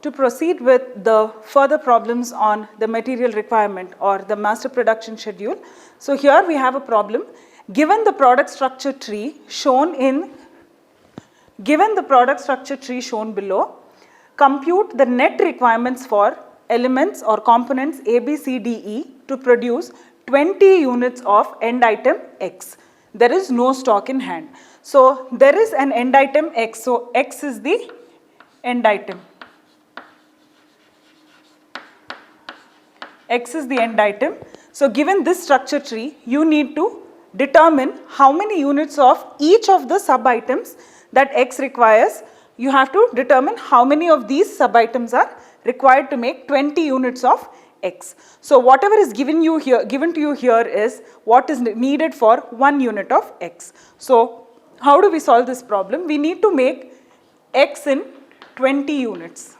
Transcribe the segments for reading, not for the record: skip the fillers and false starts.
to proceed with the further problems on the material requirement or the master production schedule. So here we have a problem. Given the product structure tree shown below, compute the net requirements for elements or components A, B, C, D, E to produce 20 units of end item X. There is no stock in hand. So there is an end item X. So X is the end item. X is the end item. So given this structure tree, you need to determine how many units of each of the sub items that X requires. You have to determine how many of these sub items are required to make 20 units of X. So whatever is given to you here is what is needed for 1 unit of X. So how do we solve this problem? We need to make X in 20 units.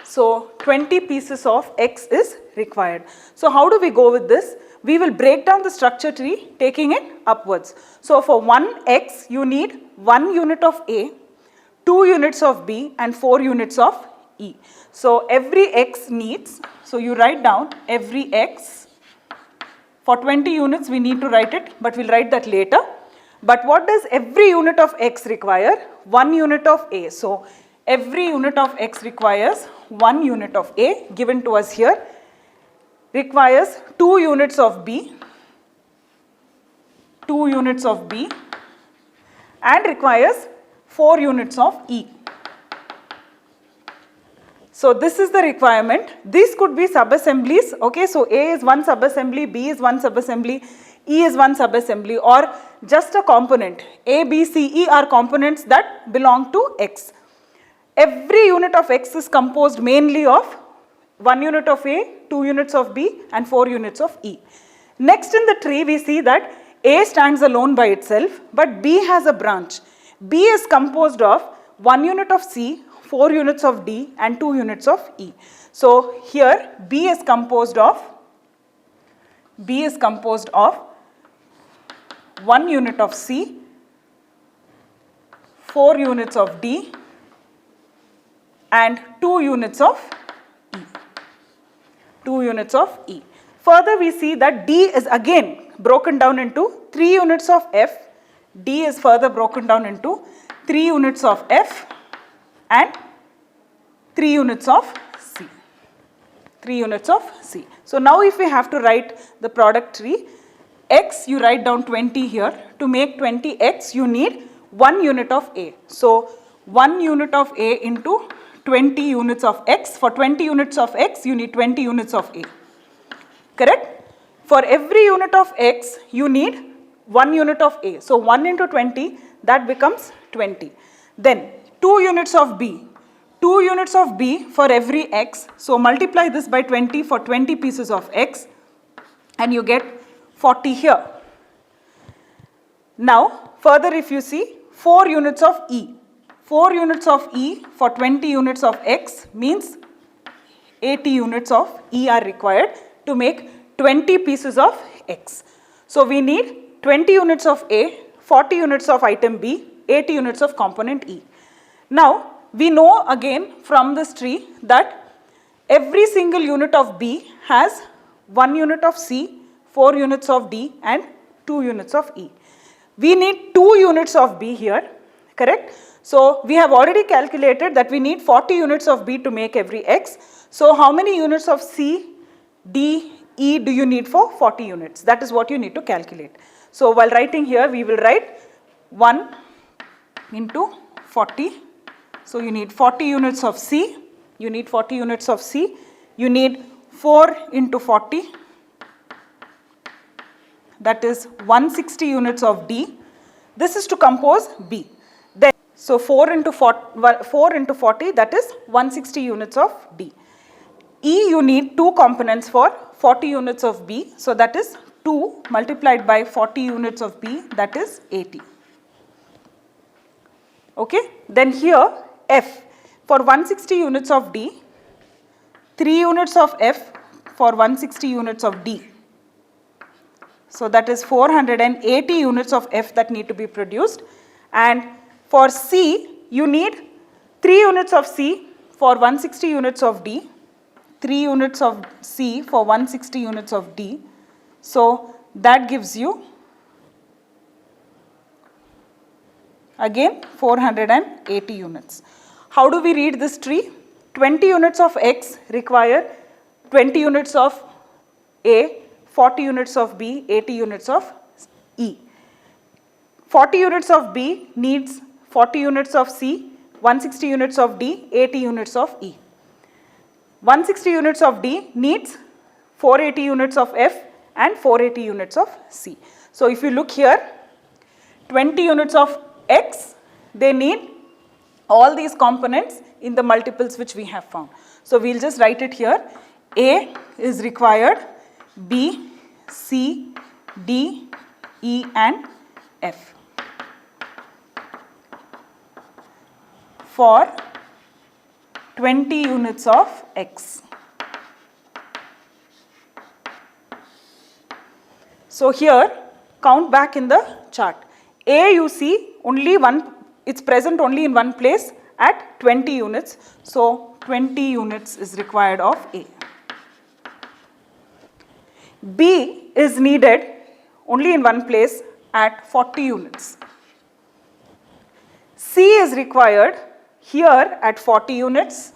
So 20 pieces of X is required. So how do we go with this? We will break down the structure tree taking it upwards. So for 1 X you need 1 unit of A, 2 units of B and 4 units of E. So every X needs, so you write down every X. For 20 units we need to write it, but we'll write that later. But what does every unit of X require? 1 unit of A. So every unit of X requires 1 unit of A, given to us here, requires 2 units of B, 2 units of B and requires 4 units of E. So this is the requirement. These could be sub-assemblies. Okay, so A is one sub-assembly, B is one sub-assembly, E is one sub-assembly, or just a component. A, B, C, E are components that belong to X. Every unit of X is composed mainly of 1 unit of A, 2 units of B and 4 units of E. Next in the tree we see that A stands alone by itself, but B has a branch. B is composed of 1 unit of C, 4 units of D and 2 units of E. So here B is composed of 1 unit of C, 4 units of D and 2 units of E. 2 units of E. Further we see that D is again broken down into 3 units of F. D is further broken down into 3 units of F and 3 units of C. 3 units of C. So now if we have to write the product tree, X you write down 20 here. To make 20 X you need 1 unit of A. So 1 unit of A into 20 units of X. For 20 units of X you need 20 units of A. Correct? For every unit of X you need 1 unit of A. So 1 into 20, that becomes 20. Then 2 units of B. 2 units of B for every X. So multiply this by 20 for 20 pieces of X and you get 40 here. Now further if you see 4 units of E. 4 units of E for 20 units of X means 80 units of E are required to make 20 pieces of X. So we need 20 units of A, 40 units of item B, 80 units of component E. Now we know again from this tree that every single unit of B has 1 unit of C, 4 units of D and 2 units of E. We need 2 units of B here, correct? So we have already calculated that we need 40 units of B to make every X. So how many units of C, D, E do you need for 40 units? That is what you need to calculate. So while writing here, we will write 1 into 40. So you need 40 units of C. You need 40 units of C. You need 4 into 40. That is 160 units of D. This is to compose B. Then, so 4 into 40, that is 160 units of D. E you need 2 components for 40 units of B. So that is 2 multiplied by 40 units of B, that is 80. Okay. Then here F for 160 units of D, 3 units of F for 160 units of D. So that is 480 units of F that need to be produced. And for C, you need 3 units of C, for 160 units of D, 3 units of C for 160 units of D. So that gives you again 480 units. How do we read this tree? 20 units of X require 20 units of A, 40 units of B, 80 units of E. 40 units of B needs 40 units of C, 160 units of D, 80 units of E. 160 units of D needs 480 units of F and 480 units of C. So if you look here, 20 units of X, they need all these components in the multiples which we have found. So we will just write it here. A is required, B, C, D, E and F for 20 units of X. So here, count back in the chart. A, you see only one, it's present only in one place at 20 units. So 20 units is required of A. B is needed only in one place at 40 units. C is required here at 40 units.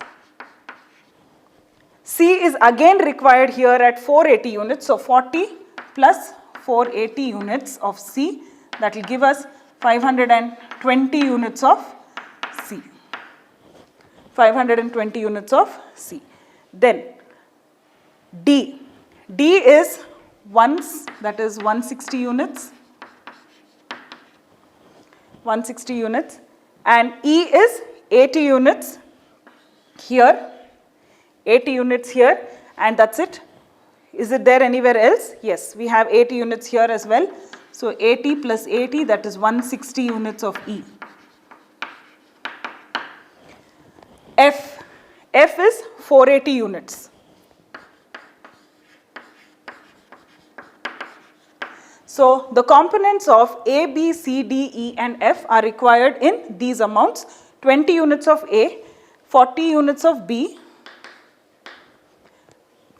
C is again required here at 480 units. So 40 plus 480 units of C, that will give us 520 units of C. 520 units of C. Then D. D is that is 160 units. 160 units. And E is 80 units here. 80 units here. And that's it. Is it there anywhere else? Yes, we have 80 units here as well. So 80 plus 80, that is 160 units of E. F. F is 480 units. So the components of A, B, C, D, E and F are required in these amounts. 20 units of A, 40 units of B,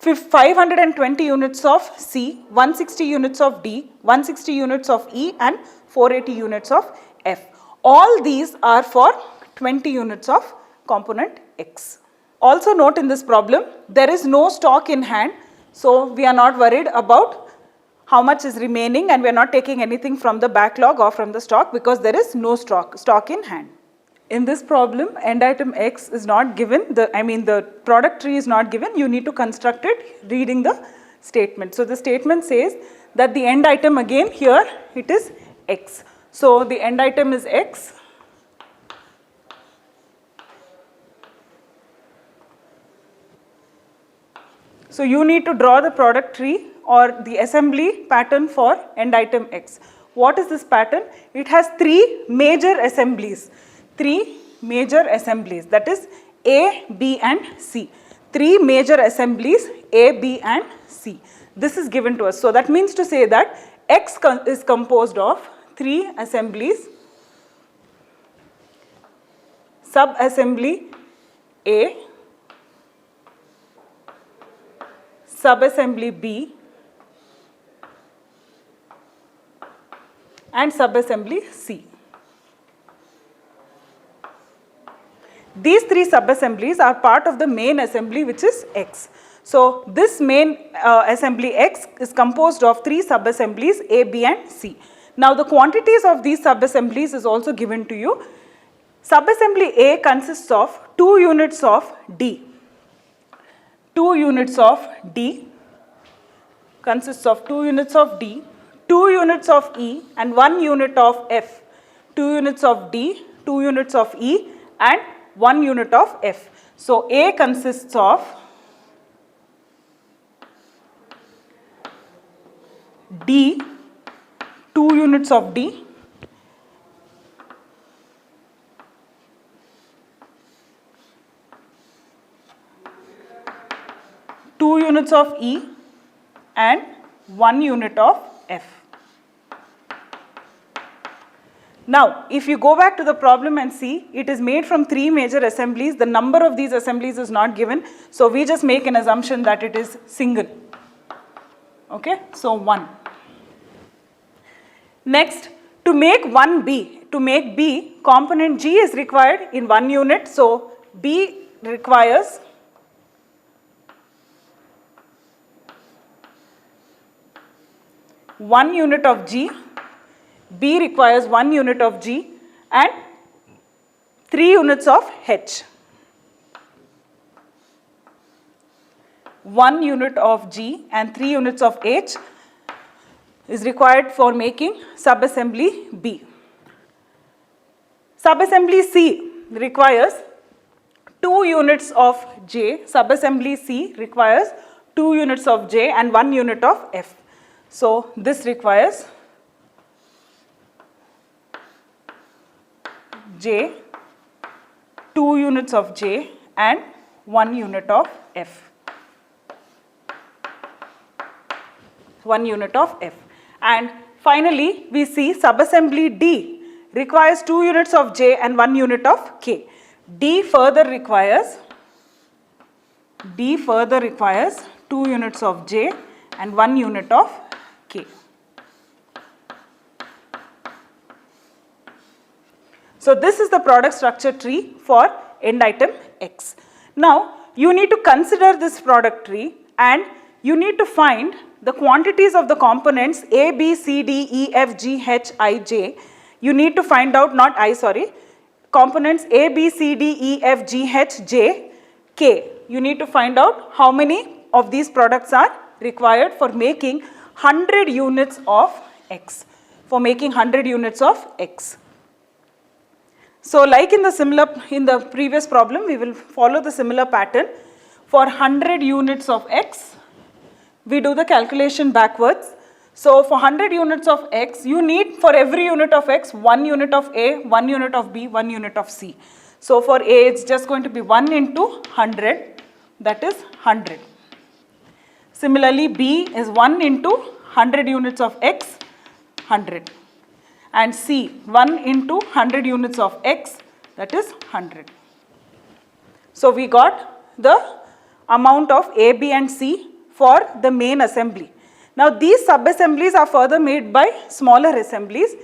520 units of C, 160 units of D, 160 units of E and 480 units of F. All these are for 20 units of component X. Also note in this problem, there is no stock in hand. So we are not worried about how much is remaining and we are not taking anything from the backlog or from the stock because there is no stock in hand. In this problem, end item X is not given, the product tree is not given, you need to construct it reading the statement. So the statement says that the end item again here, it is X. So the end item is X. So you need to draw the product tree or the assembly pattern for end item X. What is this pattern? It has three major assemblies. That is A, B and C. Three major assemblies A, B and C. This is given to us. So that means to say that X is composed of three assemblies. Subassembly A, subassembly B and subassembly C. These three subassemblies are part of the main assembly which is X. So this main assembly X is composed of three subassemblies A, B and C. Now the quantities of these subassemblies is also given to you. Subassembly A consists of 2 units of D. 2 units of D consists of 2 units of D, 2 units of E and 1 unit of F. 2 units of D, 2 units of E and 1 unit of F. So A consists of D, 2 units of D, two units of E and 1 unit of F. Now, if you go back to the problem and see, it is made from 3 major assemblies. The number of these assemblies is not given. So, we just make an assumption that it is single. Okay, so 1. Next, to make B, component G is required in 1 unit. So, B requires one unit of G, B requires 1 unit of G and 3 units of H. 1 unit of G and 3 units of H is required for making subassembly B. Subassembly C requires 2 units of J, subassembly C requires 2 units of J and 1 unit of F. So, this requires J, 2 units of J and 1 unit of F. 1 unit of F. And finally, we see subassembly D requires 2 units of J and 1 unit of K. D further requires 2 units of J and 1 unit of K. So, this is the product structure tree for end item X. Now, you need to consider this product tree and you need to find the quantities of the components A, B, C, D, E, F, G, H, I, J. You need to find out, components A, B, C, D, E, F, G, H, J, K. You need to find out how many of these products are required for making 100 units of X. So, like in the previous problem, we will follow the similar pattern. For 100 units of X, we do the calculation backwards. So, for 100 units of X, you need for every unit of X, 1 unit of A, 1 unit of B, 1 unit of C. So, for A, it's just going to be 1 into 100, that is 100. Similarly, B is 1 into 100 units of X, 100. And C, 1 into 100 units of X, that is 100. So, we got the amount of A, B and C for the main assembly. Now, these sub-assemblies are further made by smaller assemblies.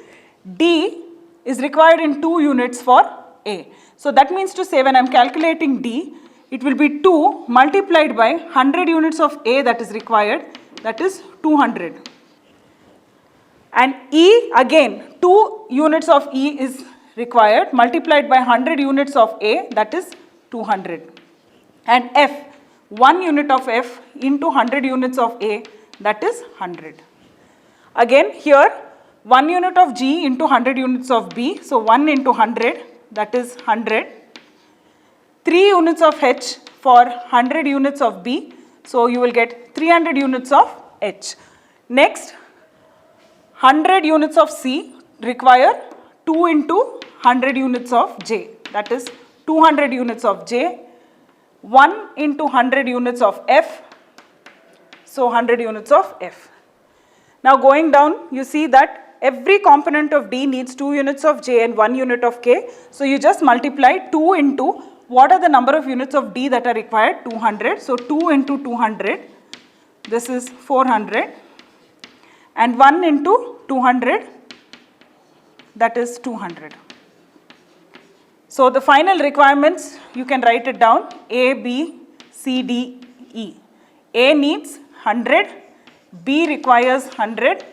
D is required in 2 units for A. So, that means to say when I am calculating D, it will be 2 multiplied by 100 units of A that is required, that is 200. And E, again 2 units of E is required multiplied by 100 units of A, that is 200. And F, 1 unit of F into 100 units of A, that is 100. Again here 1 unit of G into 100 units of B, so 1 into 100, that is 100. 3 units of H for 100 units of B, so you will get 300 units of H. Next, 100 units of C require 2 into 100 units of J, that is 200 units of J, 1 into 100 units of F, so 100 units of F. Now going down, you see that every component of D needs 2 units of J and 1 unit of K. So you just multiply 2 into what are the number of units of D that are required? 200. So 2 into 200, this is 400, and 1 into 200, that is 200. So the final requirements, you can write it down: A, B, C, D, E. A needs 100, B requires 100,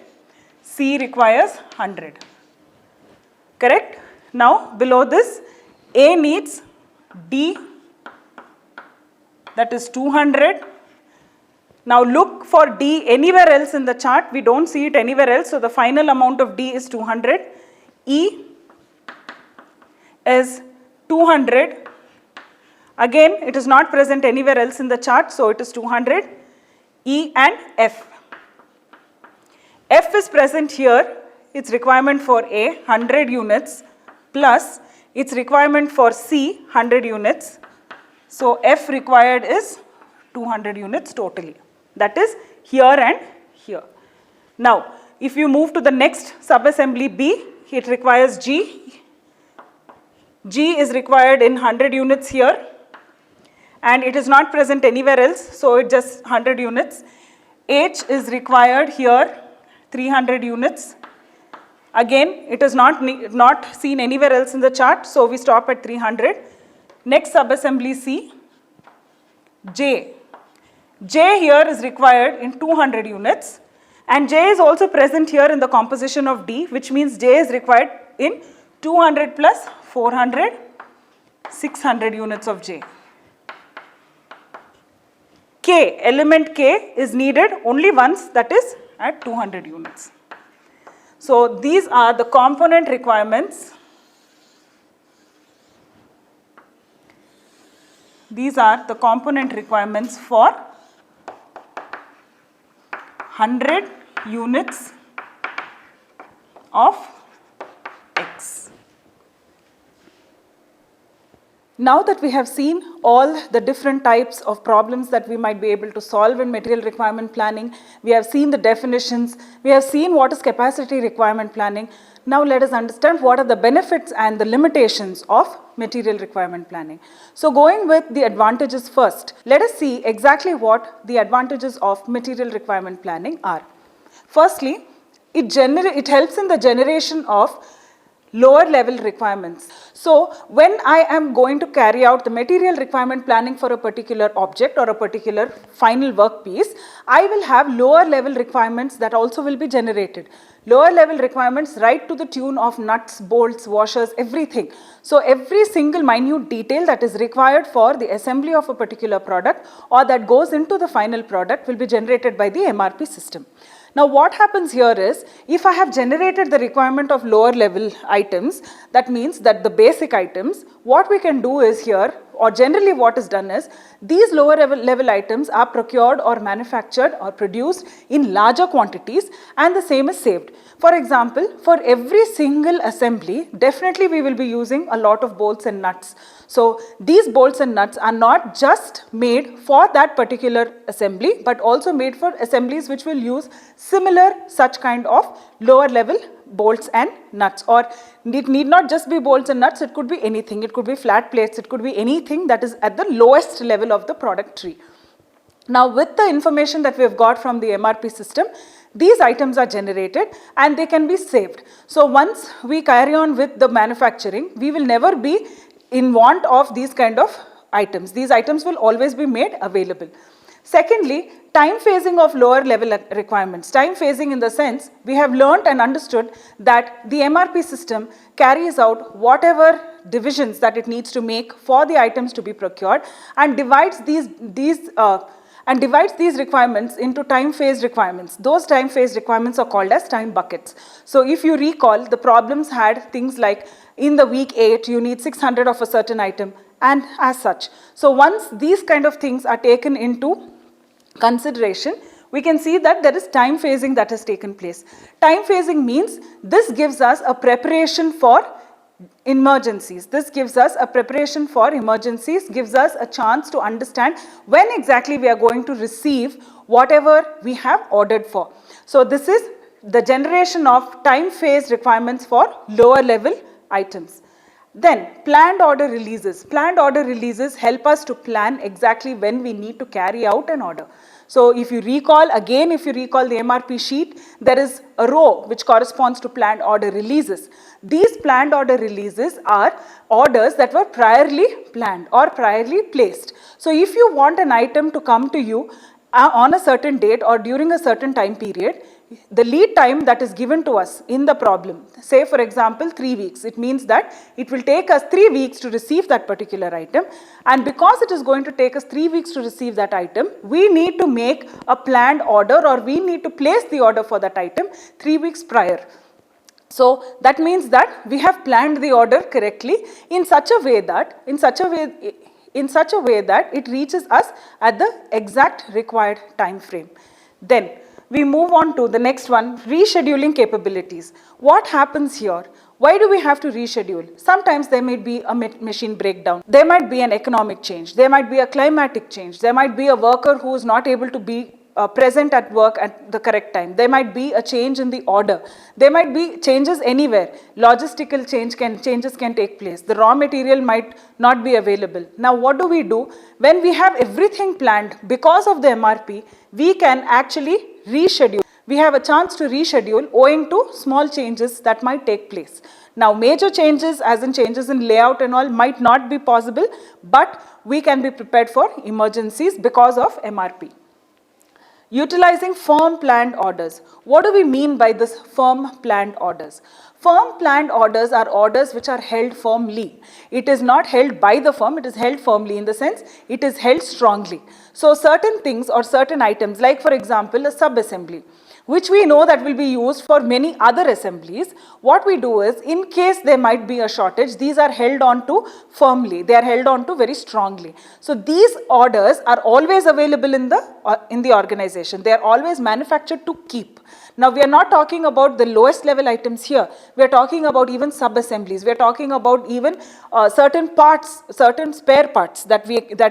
C requires 100. Correct? Now below this, A needs D, that is 200. Now look for D anywhere else in the chart. We don't see it anywhere else. So the final amount of D is 200. E is 200. Again, it is not present anywhere else in the chart. So it is 200. E and F. F is present here. Its requirement for A, 100 units, plus its requirement for C, 100 units. So F required is 200 units totally. That is here and here. Now, if you move to the next subassembly B, it requires G. G is required in 100 units here, and it is not present anywhere else, so it just 100 units. H is required here, 300 units. Again, it is not seen anywhere else in the chart, so we stop at 300. Next subassembly C, J. J here is required in 200 units, and J is also present here in the composition of D, which means J is required in 200 plus 400, 600 units of J. K, element K is needed only once, that is at 200 units. So these are the component requirements. These are the component requirements for 100 units of X. Now that we have seen all the different types of problems that we might be able to solve in material requirement planning, we have seen the definitions, we have seen what is capacity requirement planning. Now let us understand what are the benefits and the limitations of material requirement planning. So going with the advantages first, let us see exactly what the advantages of material requirement planning are. Firstly, it helps in the generation of lower level requirements. So when I am going to carry out the material requirement planning for a particular object or a particular final workpiece, I will have lower level requirements that also will be generated. Lower level requirements right to the tune of nuts, bolts, washers, everything. So every single minute detail that is required for the assembly of a particular product or that goes into the final product will be generated by the MRP system. Now what happens here is, if I have generated the requirement of lower level items, that means that the basic items, what we can do is here, or generally what is done is, these lower level items are procured or manufactured or produced in larger quantities and the same is saved. For example, for every single assembly, definitely we will be using a lot of bolts and nuts. So these bolts and nuts are not just made for that particular assembly, but also made for assemblies which will use similar such kind of lower level bolts and nuts, or it need not just be bolts and nuts, it could be anything, it could be flat plates, it could be anything that is at the lowest level of the product tree. Now with the information that we have got from the MRP system, these items are generated and they can be saved. So once we carry on with the manufacturing, we will never be in want of these kind of items. These items will always be made available. Secondly, time phasing of lower level requirements. Time phasing in the sense, we have learnt and understood that the MRP system carries out whatever divisions that it needs to make for the items to be procured and divides these requirements into time phase requirements. Those time phase requirements are called as time buckets. So if you recall, the problems had things like in the week 8, you need 600 of a certain item and as such. So once these kind of things are taken into consideration, we can see that there is time phasing that has taken place. Time phasing means this gives us a preparation for emergencies. This gives us a preparation for emergencies, gives us a chance to understand when exactly we are going to receive whatever we have ordered for. So this is the generation of time phase requirements for lower level items. Then planned order releases. Planned order releases help us to plan exactly when we need to carry out an order. So if you recall, again if you recall the MRP sheet, there is a row which corresponds to planned order releases. These planned order releases are orders that were priorly planned or priorly placed. So if you want an item to come to you on a certain date or during a certain time period, the lead time that is given to us in the problem, say for example 3 weeks, it means that it will take us 3 weeks to receive that particular item, and because it is going to take us 3 weeks to receive that item, we need to make a planned order or we need to place the order for that item 3 weeks prior. So that means that we have planned the order correctly in such a way that it reaches us at the exact required time frame. Then we move on to the next one, rescheduling capabilities. What happens here? Why do we have to reschedule? Sometimes there might be a machine breakdown. There might be an economic change. There might be a climatic change. There might be a worker who is not able to be present at work at the correct time. There might be a change in the order. There might be changes anywhere. Logistical changes can take place. The raw material might not be available. Now what do? When we have everything planned because of the MRP, we can actually reschedule. We have a chance to reschedule owing to small changes that might take place. Now major changes, as in changes in layout and all, might not be possible, but we can be prepared for emergencies because of MRP. Utilizing firm planned orders. What do we mean by this firm planned orders? Firm planned orders are orders which are held firmly. It is not held by the firm, it is held firmly, in the sense it is held strongly. So certain things or certain items, like for example a sub-assembly, which we know that will be used for many other assemblies, what we do is, in case there might be a shortage, these are held on to firmly, they are held on to very strongly. So these orders are always available in the organization, they are always manufactured to keep. Now we are not talking about the lowest level items here, we are talking about even sub-assemblies, we are talking about even certain parts, certain spare parts that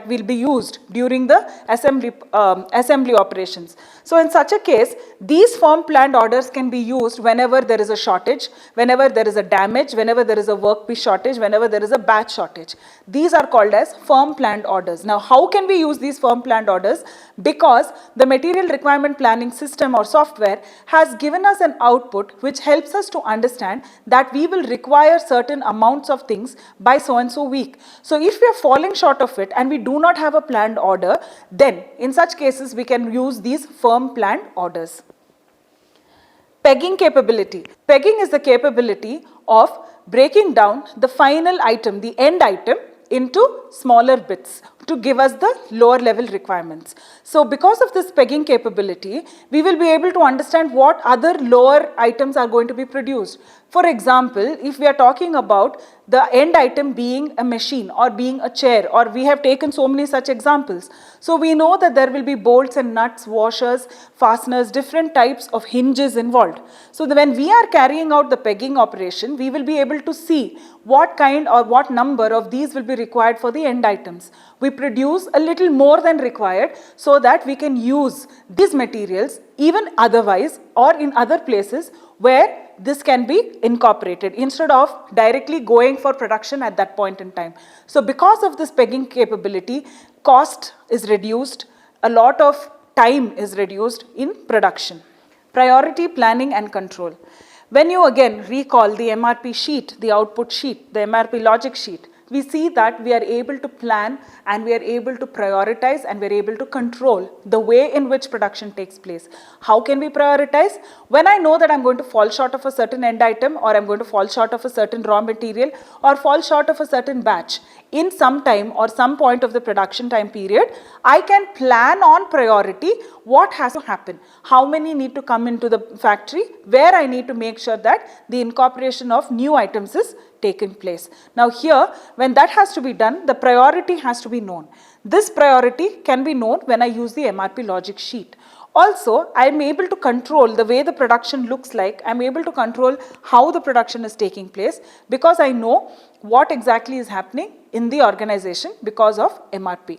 will be used during the assembly operations. So in such a case, these firm planned orders can be used whenever there is a shortage, whenever there is a damage, whenever there is a workpiece shortage, whenever there is a batch shortage. These are called as firm planned orders. Now how can we use these firm planned orders? Because the material requirement planning system or software has given us an output which helps us to understand that we will require certain amounts of things by so and so week. So if we are falling short of it and we do not have a planned order, then in such cases we can use these firm planned orders. Pegging capability. Pegging is the capability of breaking down the final item, the end item, into smaller bits to give us the lower level requirements. So because of this pegging capability, we will be able to understand what other lower items are going to be produced. For example, if we are talking about the end item being a machine or being a chair, or we have taken so many such examples. So we know that there will be bolts and nuts, washers, fasteners, different types of hinges involved. So when we are carrying out the pegging operation, we will be able to see what kind or what number of these will be required for the end items. We produce a little more than required so that we can use these materials even otherwise or in other places where this can be incorporated instead of directly going for production at that point in time. So because of this pegging capability, cost is reduced, a lot of time is reduced in production. Priority planning and control. When you again recall the MRP sheet, the output sheet, the MRP logic sheet, we see that we are able to plan and we are able to prioritize and we are able to control the way in which production takes place. How can we prioritize? When I know that I'm going to fall short of a certain end item, or I'm going to fall short of a certain raw material, or fall short of a certain batch in some time or some point of the production time period, I can plan on priority what has to happen, how many need to come into the factory, where I need to make sure that the incorporation of new items is taken place. Now here, when that has to be done, the priority has to be known. This priority can be known when I use the MRP logic sheet. Also, I am able to control the way the production looks like. I am able to control how the production is taking place because I know what exactly is happening in the organization because of MRP.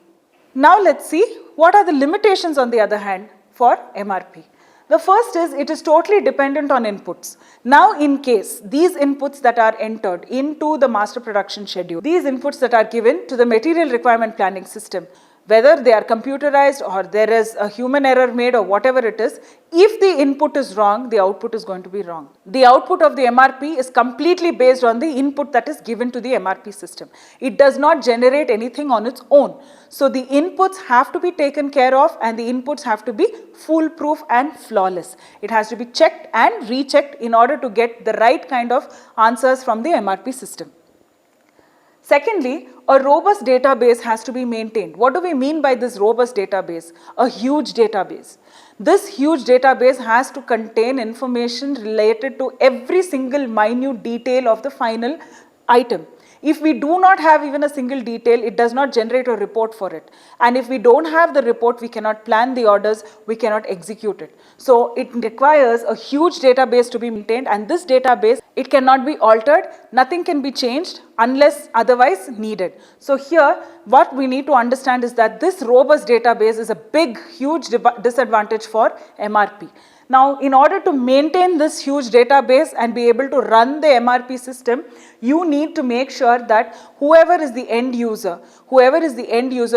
Now let's see what are the limitations on the other hand for MRP. The first is it is totally dependent on inputs. Now in case these inputs that are entered into the master production schedule, these inputs that are given to the material requirement planning system, whether they are computerized or there is a human error made or whatever it is, if the input is wrong, the output is going to be wrong. The output of the MRP is completely based on the input that is given to the MRP system. It does not generate anything on its own. So the inputs have to be taken care of and the inputs have to be foolproof and flawless. It has to be checked and rechecked in order to get the right kind of answers from the MRP system. Secondly, a robust database has to be maintained. What do we mean by this robust database? A huge database. This huge database has to contain information related to every single minute detail of the final item. If we do not have even a single detail, it does not generate a report for it. And if we don't have the report, we cannot plan the orders, we cannot execute it. So it requires a huge database to be maintained, and this database, it cannot be altered, nothing can be changed unless otherwise needed. So here, what we need to understand is that this robust database is a big, huge disadvantage for MRP. Now, in order to maintain this huge database and be able to run the MRP system, you need to make sure that whoever is the end user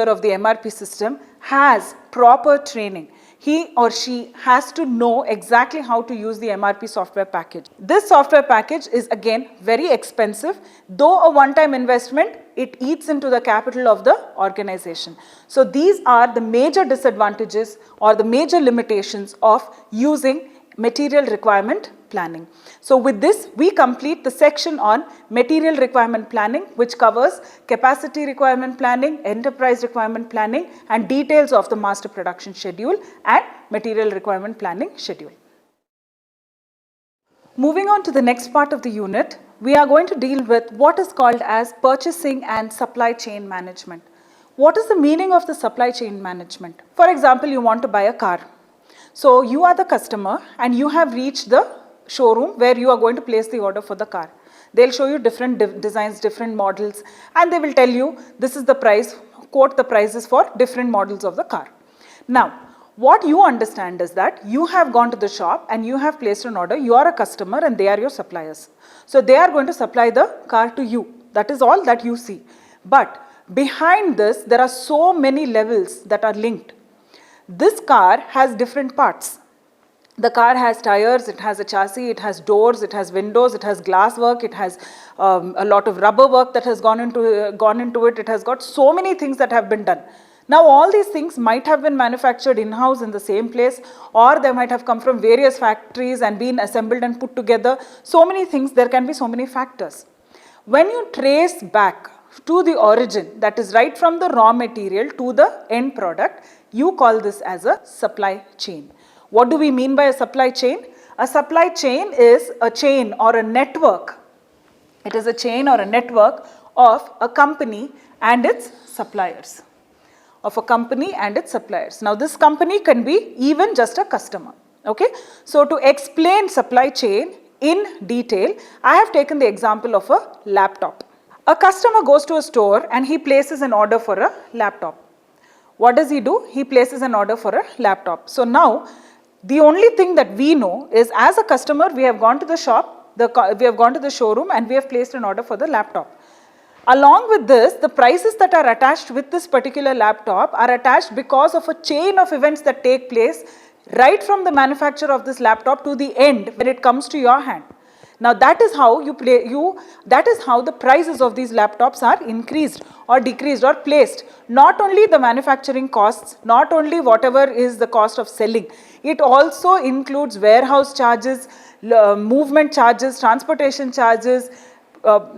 of the MRP system has proper training. He or she has to know exactly how to use the MRP software package. This software package is again very expensive. Though a one-time investment, it eats into the capital of the organization. So these are the major disadvantages or the major limitations of using material requirement planning. So with this, we complete the section on material requirement planning, which covers capacity requirement planning, enterprise requirement planning, and details of the master production schedule and material requirement planning schedule. Moving on to the next part of the unit, we are going to deal with what is called as purchasing and supply chain management. What is the meaning of the supply chain management? For example, you want to buy a car. So you are the customer and you have reached the showroom where you are going to place the order for the car. They'll show you different designs, different models, and they will tell you this is the price, quote the prices for different models of the car. Now, what you understand is that you have gone to the shop and you have placed an order, you are a customer and they are your suppliers. So they are going to supply the car to you. That is all that you see. But behind this, there are so many levels that are linked. This car has different parts. The car has tires, it has a chassis, it has doors, it has windows, it has glass work, it has a lot of rubber work that has gone into it. It has got so many things that have been done. Now all these things might have been manufactured in-house in the same place, or they might have come from various factories and been assembled and put together. So many things, there can be so many factors. When you trace back to the origin, that is right from the raw material to the end product, you call this as a supply chain. What do we mean by a supply chain? A supply chain is a chain or a network. It is a chain or a network of a company and its suppliers. Now this company can be even just a customer. Okay. So to explain supply chain in detail, I have taken the example of a laptop. A customer goes to a store and he places an order for a laptop. What does he do? He places an order for a laptop. So now, the only thing that we know is as a customer, we have gone to the shop, we have gone to the showroom and we have placed an order for the laptop. Along with this, the prices that are attached with this particular laptop are attached because of a chain of events that take place right from the manufacture of this laptop to the end when it comes to your hand. Now that is how the prices of these laptops are increased or decreased or placed. Not only the manufacturing costs, not only whatever is the cost of selling, it also includes warehouse charges, movement charges, transportation charges,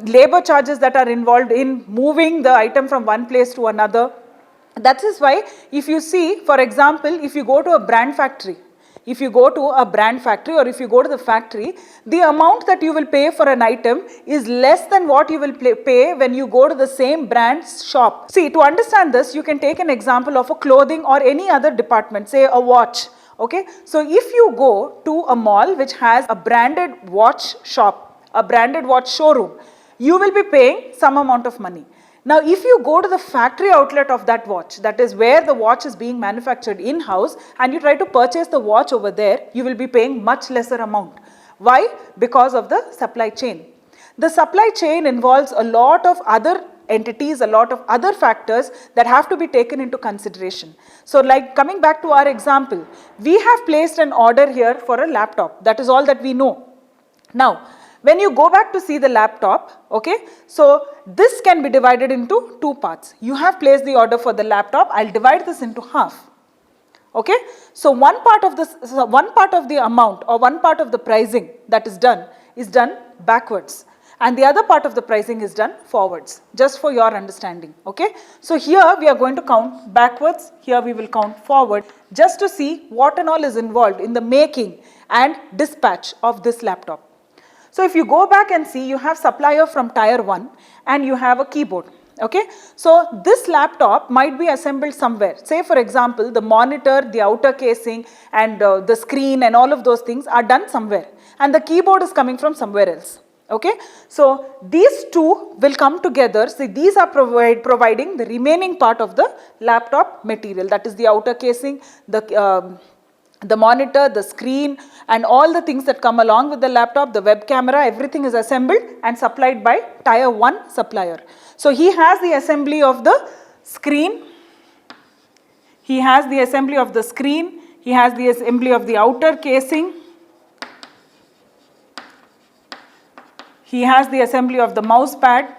labor charges that are involved in moving the item from one place to another. That is why if you see, for example, if you go to a brand factory, or if you go to the factory, the amount that you will pay for an item is less than what you will pay when you go to the same brand's shop. See, to understand this, you can take an example of a clothing or any other department, say a watch. Okay, so if you go to a mall which has a branded watch shop, a branded watch showroom, you will be paying some amount of money. Now, if you go to the factory outlet of that watch, that is where the watch is being manufactured in-house, and you try to purchase the watch over there, you will be paying much lesser amount. Why? Because of the supply chain. The supply chain involves a lot of other entities, a lot of other factors that have to be taken into consideration. So like coming back to our example, we have placed an order here for a laptop. That is all that we know. Now, when you go back to see the laptop, okay, so this can be divided into two parts. You have placed the order for the laptop. I'll divide this into half. Okay, so one part of the amount or one part of the pricing that is done backwards, and the other part of the pricing is done forwards, just for your understanding. Okay, so here we are going to count backwards, here we will count forward, just to see what and all is involved in the making and dispatch of this laptop. So if you go back and see, you have supplier from tier 1 and you have a keyboard. Okay, so this laptop might be assembled somewhere. Say for example, the monitor, the outer casing and the screen and all of those things are done somewhere, and the keyboard is coming from somewhere else. Okay, so these two will come together. So these are providing the remaining part of the laptop material, that is the outer casing, the monitor, the screen and all the things that come along with the laptop, the web camera, everything is assembled and supplied by tier 1 supplier. So he has the assembly of the screen, he has the assembly of the screen, he has the assembly of the outer casing, he has the assembly of the mouse pad.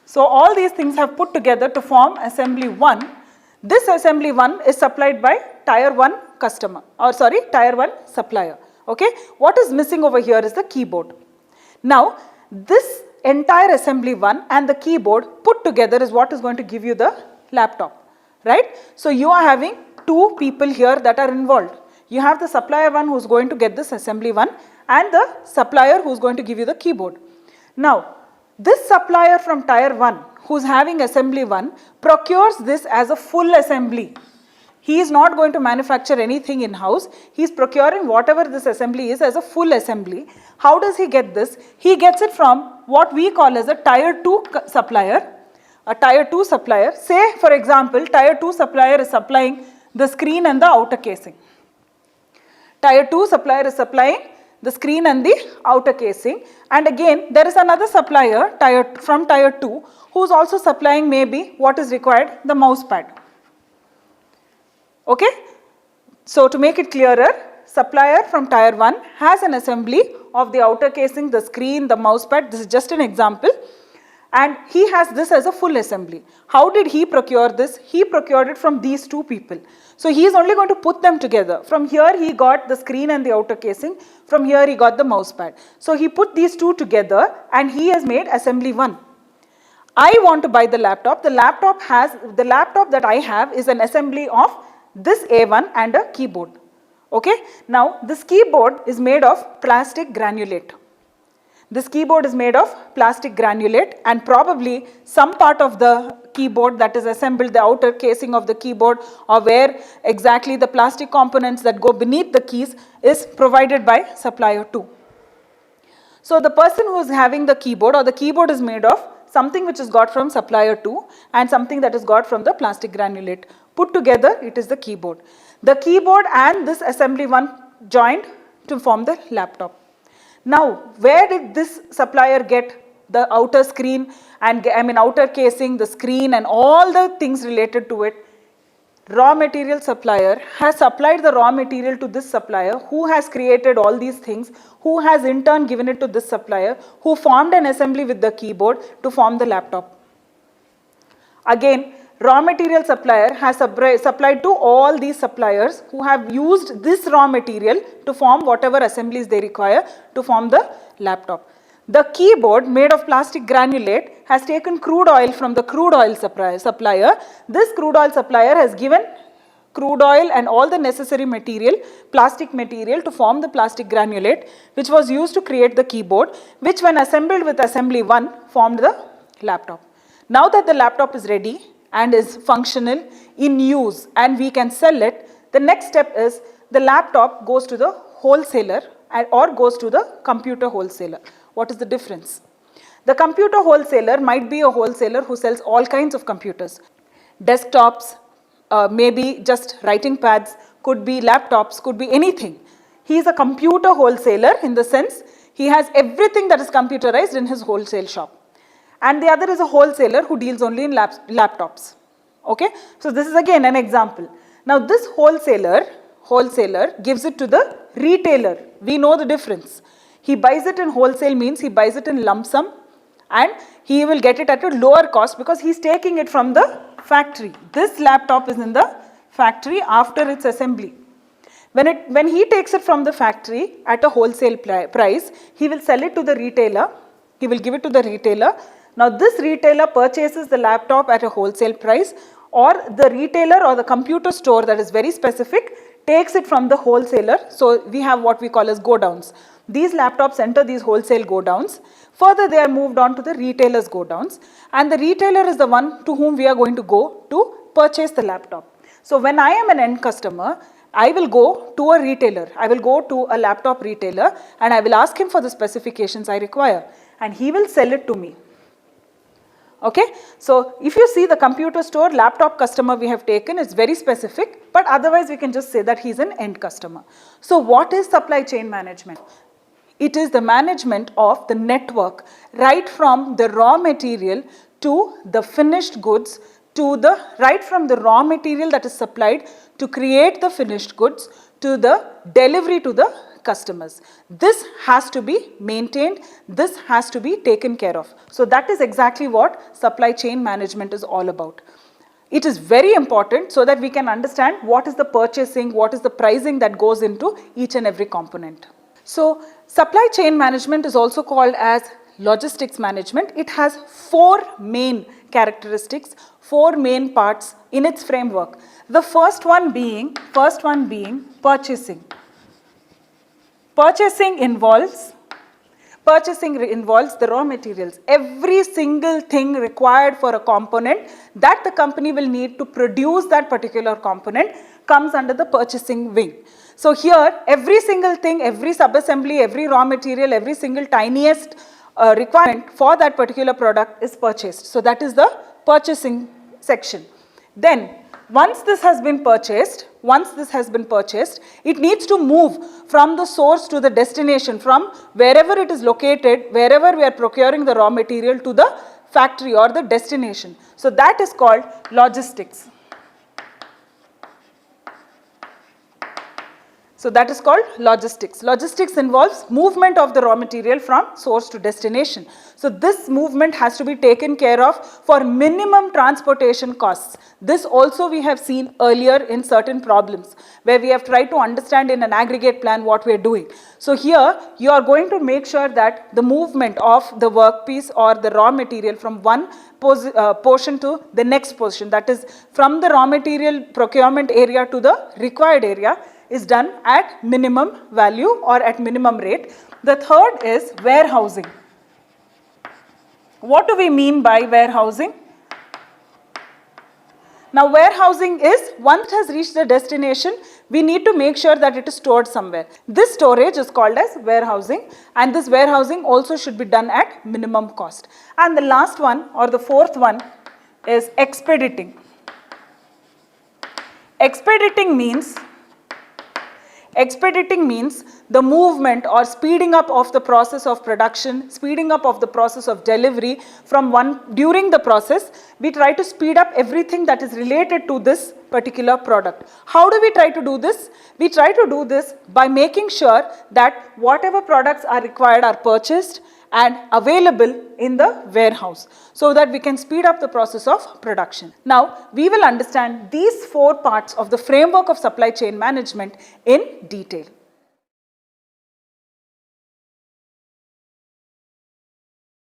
So all these things have put together to form assembly 1. This assembly 1 is supplied by tier 1 customer, or sorry, tier 1 supplier. Okay, what is missing over here is the keyboard. Now this entire assembly 1 and the keyboard put together is what is going to give you the laptop, right? So you are having two people here that are involved. You have the supplier 1 who is going to get this assembly 1 and the supplier who is going to give you the keyboard. Now this supplier from tier 1 who is having assembly 1 procures this as a full assembly. He is not going to manufacture anything in house. He is procuring whatever this assembly is as a full assembly. How does he get this? He gets it from what we call as a tier 2 supplier. A tier 2 supplier, say for example, tier 2 supplier is supplying the screen and the outer casing. Tier 2 supplier is supplying the screen and the outer casing, and again there is another supplier from tier 2 who is also supplying maybe what is required, the mouse pad. Okay, so to make it clearer, supplier from tier 1 has an assembly of the outer casing, the screen, the mouse pad. This is just an example, and he has this as a full assembly. How did he procure this? He procured it from these two people. So he is only going to put them together. From here he got the screen and the outer casing, from here he got the mouse pad. So he put these two together and he has made assembly 1. I want to buy the laptop. The laptop that I have is an assembly of this A1 and a keyboard. Okay, now this keyboard is made of plastic granulate. This keyboard is made of plastic granulate, and probably some part of the keyboard that is assembled, the outer casing of the keyboard, or where exactly the plastic components that go beneath the keys is provided by supplier 2. So the person who is having the keyboard, or the keyboard is made of something which is got from supplier 2 and something that is got from the plastic granulate. Put together it is the keyboard. The keyboard and this assembly 1 joined to form the laptop. Now, where did this supplier get the outer screen and outer casing, the screen and all the things related to it? Raw material supplier has supplied the raw material to this supplier who has created all these things, who has in turn given it to this supplier, who formed an assembly with the keyboard to form the laptop. Again, raw material supplier has supplied to all these suppliers who have used this raw material to form whatever assemblies they require to form the laptop. The keyboard made of plastic granulate has taken crude oil from the crude oil supplier. This crude oil supplier has given crude oil and all the necessary material, plastic material, to form the plastic granulate, which was used to create the keyboard, which when assembled with assembly 1 formed the laptop. Now that the laptop is ready and is functional, in use, and we can sell it, the next step is the laptop goes to the wholesaler or goes to the computer wholesaler. What is the difference? The computer wholesaler might be a wholesaler who sells all kinds of computers, desktops, maybe just writing pads, could be laptops, could be anything. He is a computer wholesaler in the sense he has everything that is computerized in his wholesale shop. And the other is a wholesaler who deals only in laptops. Okay, so this is again an example. Now this wholesaler gives it to the retailer. We know the difference. He buys it in wholesale means he buys it in lump sum, and he will get it at a lower cost because he is taking it from the factory. This laptop is in the factory after its assembly. When he takes it from the factory at a wholesale price, he will sell it to the retailer. He will give it to the retailer. Now this retailer purchases the laptop at a wholesale price, or the retailer or the computer store that is very specific takes it from the wholesaler. So we have what we call as go downs. These laptops enter these wholesale go-downs. Further, they are moved on to the retailers' go-downs, and the retailer is the one to whom we are going to go to purchase the laptop. So when I am an end customer, I will go to a retailer, I will go to a laptop retailer and I will ask him for the specifications I require, and he will sell it to me. Okay, so if you see the computer store laptop customer we have taken is very specific, but otherwise we can just say that he is an end customer. So what is supply chain management? It is the management of the network right from the raw material to the finished goods, to the right from the raw material that is supplied to create the finished goods to the delivery to the customers. This has to be maintained, this has to be taken care of. So that is exactly what supply chain management is all about. It is very important so that we can understand what is the purchasing, what is the pricing that goes into each and every component. So supply chain management is also called as logistics management. It has 4 main characteristics, 4 main parts in its framework. The first one being purchasing. Purchasing involves the raw materials. Every single thing required for a component that the company will need to produce that particular component comes under the purchasing wing. So here, every single thing, every subassembly, every raw material, every single tiniest requirement for that particular product is purchased. So that is the purchasing section. Then, once this has been purchased, it needs to move from the source to the destination, from wherever it is located, wherever we are procuring the raw material, to the factory or the destination. So that is called logistics. So that is called logistics. Logistics involves movement of the raw material from source to destination. So this movement has to be taken care of for minimum transportation costs. This also we have seen earlier in certain problems where we have tried to understand in an aggregate plan what we are doing. So here you are going to make sure that the movement of the workpiece or the raw material from one portion to the next portion, that is from the raw material procurement area to the required area, is done at minimum value or at minimum rate. The third is warehousing. What do we mean by warehousing? Now warehousing is once it has reached the destination, we need to make sure that it is stored somewhere. This storage is called as warehousing, and this warehousing also should be done at minimum cost. And the last one or the fourth one is expediting. Expediting means the movement or speeding up of the process of production, speeding up of the process of delivery from during the process, we try to speed up everything that is related to this particular product. How do we try to do this? We try to do this by making sure that whatever products are required are purchased and available in the warehouse so that we can speed up the process of production. Now, we will understand these 4 parts of the framework of supply chain management in detail.